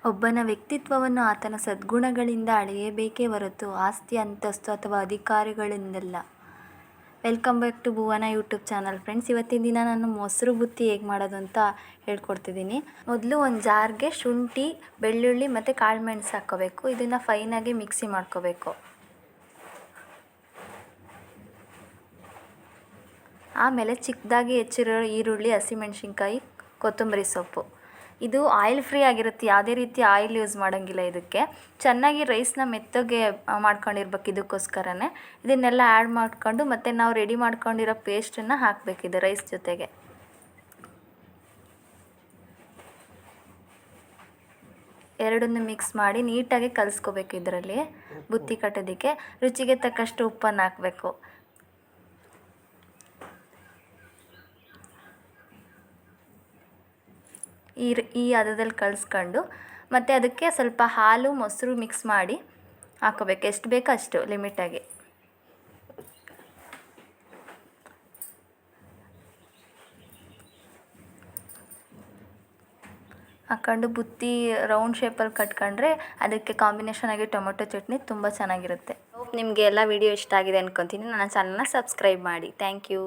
ಒಬ್ಬನ ವ್ಯಕ್ತಿತ್ವವನ್ನು ಆತನ ಸದ್ಗುಣಗಳಿಂದ ಅಳೆಯಬೇಕೇ ಹೊರತು ಆಸ್ತಿ, ಅಂತಸ್ತು ಅಥವಾ ಅಧಿಕಾರಗಳಿಂದಲ್ಲ. Welcome back to Bhuvana YouTube channel. Friends, ಇವತ್ತಿನ ದಿನ ನಾನು ಮೊಸರು ಬುತ್ತಿ ಹೇಗೆ ಮಾಡೋದು ಅಂತ ಹೇಳ್ಕೊಡ್ತಿದ್ದೀನಿ. ಮೊದಲು ಒಂದು ಜಾರ್ಗೆ ಶುಂಠಿ, ಬೆಳ್ಳುಳ್ಳಿ ಮತ್ತು ಕಾಳು ಮೆಣಸು ಹಾಕ್ಕೋಬೇಕು. ಇದನ್ನು ಫೈನಾಗಿ ಮಿಕ್ಸಿ ಮಾಡ್ಕೋಬೇಕು. ಆಮೇಲೆ ಚಿಕ್ಕದಾಗಿ ಹೆಚ್ಚಿರೋ ಈರುಳ್ಳಿ, ಹಸಿಮೆಣ್ಸಿನ್ಕಾಯಿ, ಕೊತ್ತಂಬರಿ ಸೊಪ್ಪು. ಇದು ಆಯಿಲ್ ಫ್ರೀ ಆಗಿರುತ್ತೆ, ಯಾವುದೇ ರೀತಿ ಆಯಿಲ್ ಯೂಸ್ ಮಾಡೋಂಗಿಲ್ಲ. ಇದಕ್ಕೆ ಚೆನ್ನಾಗಿ ರೈಸ್ನ ಮೆತ್ತಗೆ ಮಾಡ್ಕೊಂಡಿರ್ಬೇಕು. ಇದಕ್ಕೋಸ್ಕರನೇ ಇದನ್ನೆಲ್ಲ ಆ್ಯಡ್ ಮಾಡ್ಕೊಂಡು ಮತ್ತು ನಾವು ರೆಡಿ ಮಾಡ್ಕೊಂಡಿರೋ ಪೇಸ್ಟನ್ನು ಹಾಕಬೇಕಿದೆ ರೈಸ್ ಜೊತೆಗೆ. ಎರಡನ್ನು ಮಿಕ್ಸ್ ಮಾಡಿ ನೀಟಾಗಿ ಕಲಿಸ್ಕೋಬೇಕು. ಇದರಲ್ಲಿ ಬುತ್ತಿ ಕಟ್ಟೋದಕ್ಕೆ ರುಚಿಗೆ ತಕ್ಕಷ್ಟು ಉಪ್ಪನ್ನು ಹಾಕಬೇಕು. ಈ ಹದದಲ್ಲಿ ಕಲಿಸ್ಕೊಂಡು ಮತ್ತು ಅದಕ್ಕೆ ಸ್ವಲ್ಪ ಹಾಲು, ಮೊಸರು ಮಿಕ್ಸ್ ಮಾಡಿ ಹಾಕೋಬೇಕು. ಎಷ್ಟು ಬೇಕೋ ಅಷ್ಟು ಲಿಮಿಟಾಗಿ. ಹಾಕ್ಕೊಂಡು ಬುತ್ತಿ ರೌಂಡ್ ಶೇಪಲ್ಲಿ ಕಟ್ಕೊಂಡ್ರೆ ಅದಕ್ಕೆ ಕಾಂಬಿನೇಷನ್ ಆಗಿ ಟೊಮೊಟೊ ಚಟ್ನಿ ತುಂಬ ಚೆನ್ನಾಗಿರುತ್ತೆ. ನಿಮಗೆ ಎಲ್ಲ ವಿಡಿಯೋ ಇಷ್ಟ ಆಗಿದೆ ಅಂದ್ಕೊತೀನಿ. ನನ್ನ ಚಾನಲ್ನ ಸಬ್ಸ್ಕ್ರೈಬ್ ಮಾಡಿ. Thank you.